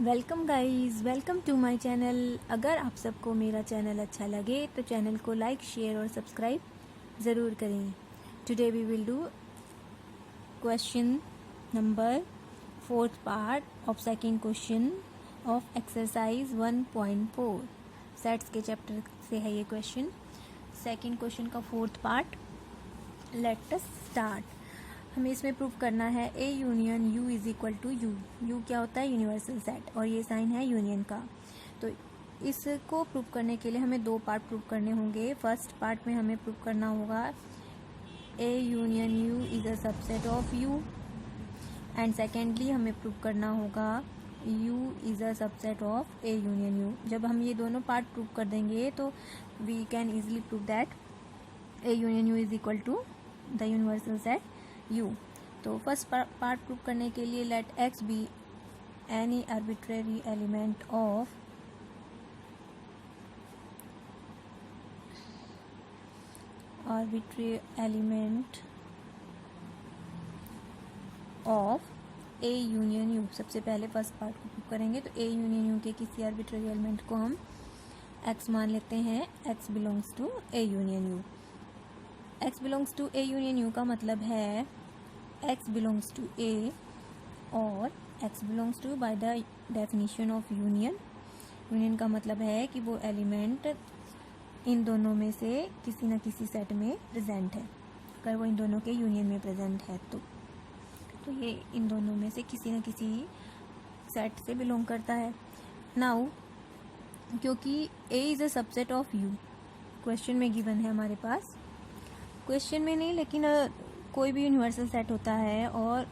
Welcome guys, welcome to my channel. अगर आप सबको मेरा चैनल अच्छा लगे तो चैनल को लाइक, शेयर और सब्सक्राइब ज़रूर करें। Today we will do question number 4th part of second question of exercise 1.4। Sets के चैप्टर से है ये क्वेश्चन। सेकंड क्वेश्चन का 4th part. Let us start. हमें इसमें प्रूव करना है A union U is equal to U. U क्या होता है? यूनिवर्सल सेट, और ये साइन है यूनियन का। तो इसको प्रूव करने के लिए हमें दो पार्ट प्रूव करने होंगे। फर्स्ट पार्ट में हमें प्रूव करना होगा A union U is a subset of U, and secondly हमें प्रूव करना होगा U is a subset of A union U. जब हम ये दोनों पार्ट प्रूव कर देंगे तो we can easily prove that A union U is equal to the universal set U. तो फर्स्ट पार्ट प्रूव करने के लिए let x be any arbitrary element of A union U. सबसे पहले फर्स्ट पार्ट को प्रूव करेंगे तो ए union you के किसी आर्बिट्रेरी एलिमेंट को हम एक्स मान लेते हैं। X belongs to A union U. X belongs to A union U का मतलब है एक्स बिलोंग्स टू ए और X belongs to by the definition of union. Union का मतलब है कि वो एलिमेंट इन दोनों में से किसी न किसी सेट में प्रेजेंट है। अगर वो इन दोनों के यूनियन में प्रेजेंट है तो ये इन दोनों में से किसी न किसी सेट से बिलोंग करता है। नाउ क्योंकि ए is a subset of you question में गिवन है हमारे पास, क्वेश्चन में नहीं लेकिन कोई भी यूनिवर्सल सेट होता है और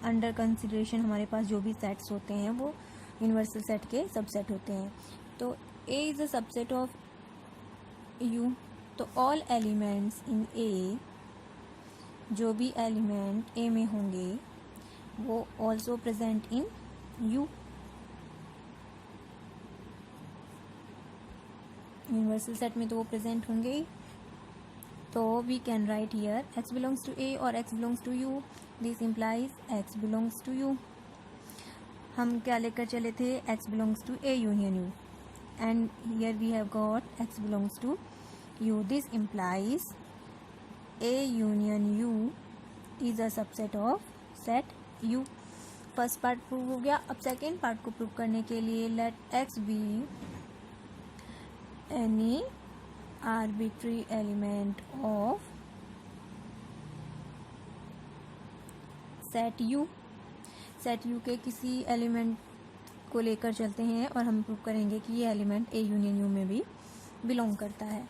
अंडर कंसिडरेशन हमारे पास जो भी सेट्स होते हैं वो यूनिवर्सल सेट के सबसेट होते हैं। तो A is a subset of U, तो ऑल एलिमेंट्स इन ए, जो भी एलिमेंट ए में होंगे वो also present in U. Universal set में तो वो प्रेजेंट होंगे ही। तो we can write here x belongs to a और x belongs to u। This implies x belongs to u। हम क्या लेकर चले थे? x belongs to a union u, and here we have got x belongs to u। This implies a union u is a subset of set u। First part prove हो गया। अब second part को prove करने के लिए let x be any arbitrary element of set u। set u के किसी element को लेकर चलते हैं और हम प्रूव करेंगे कि ये एलिमेंट ए यूनियन यू में भी बिलोंग करता है।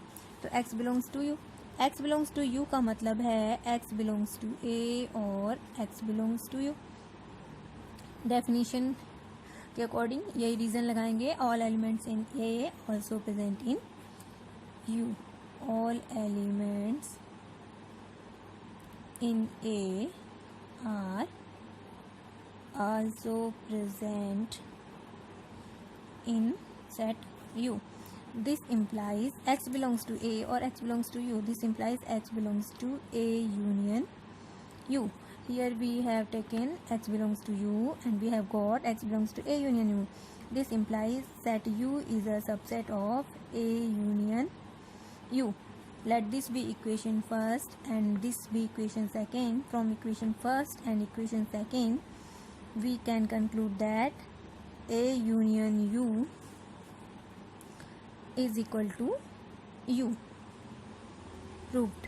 तो x belongs to U. x belongs to U का मतलब है x बिलोंग्स टू ए और x belongs to U. Definition के अकॉर्डिंग यही रीजन लगाएंगे। All elements in A also present in U. All elements in A are also present in set U. This implies x belongs to A or x belongs to U. This implies x belongs to A union U. Here we have taken x belongs to U and we have got x belongs to A union U. This implies set U is a subset of A union U. Let this be equation first and this be equation second. From equation first and equation second, we can conclude that A union U is equal to U. Proved.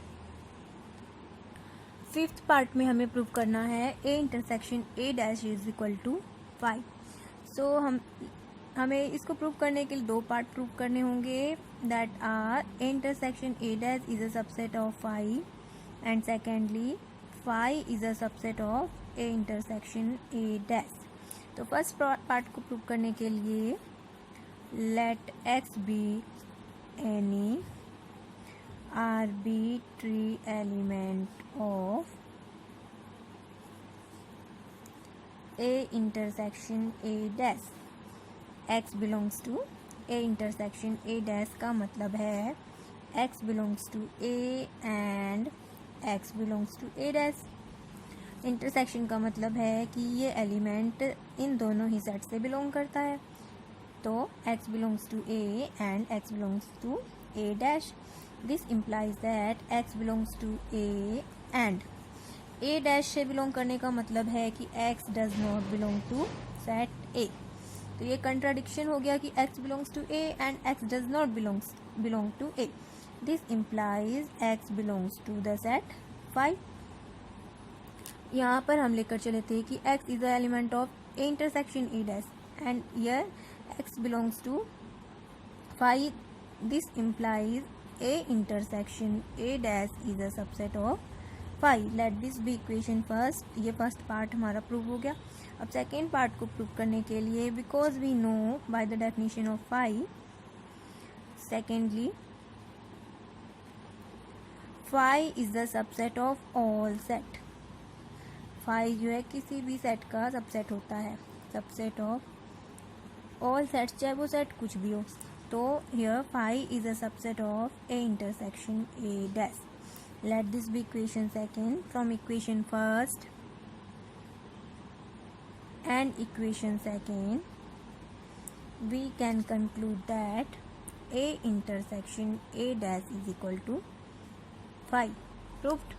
Fifth part में हमें prove करना है A intersection A dash is equal to 5। So हमें इसको prove करने के लिए दो पार्ट प्रूव करने होंगे। That are A intersection A dash is a subset of 5 and secondly 5 is a subset of A intersection A dash. तो first part को प्रूव करने के लिए let x be any arbitrary element of A intersection A dash. x belongs to A intersection A dash का मतलब है x belongs to A and x belongs to A dash. Intersection का मतलब है कि ये एलिमेंट इन दोनों ही set से बिलोंग करता है। तो x belongs to a and x belongs to a dash. This implies that x belongs to a and a dash से बिलोंग करने का मतलब है कि x does not belong to set A. तो ये कंट्राडिक्शन हो गया कि x belongs to A and x does not belong to A. This implies x belongs to the set phi. यहाँ पर हम लेकर चले थे कि x is the element of A intersection A dash and here x belongs to phi. This implies A intersection A dash is a subset of phi. Let this be equation first. ये first part हमारा prove हो गया। अब second part को prove करने के लिए because we know by the definition of phi, secondly phi is the subset of all set. phi जो है किसी भी सेट का सबसेट होता है, सबसेट ऑफ ऑल सेट, चाहे वो सेट कुछ भी हो। तो here phi is a subset of A intersection A dash. Let this be equation second. From equation first and equation second, we can conclude that A intersection A dash is equal to phi. Proved.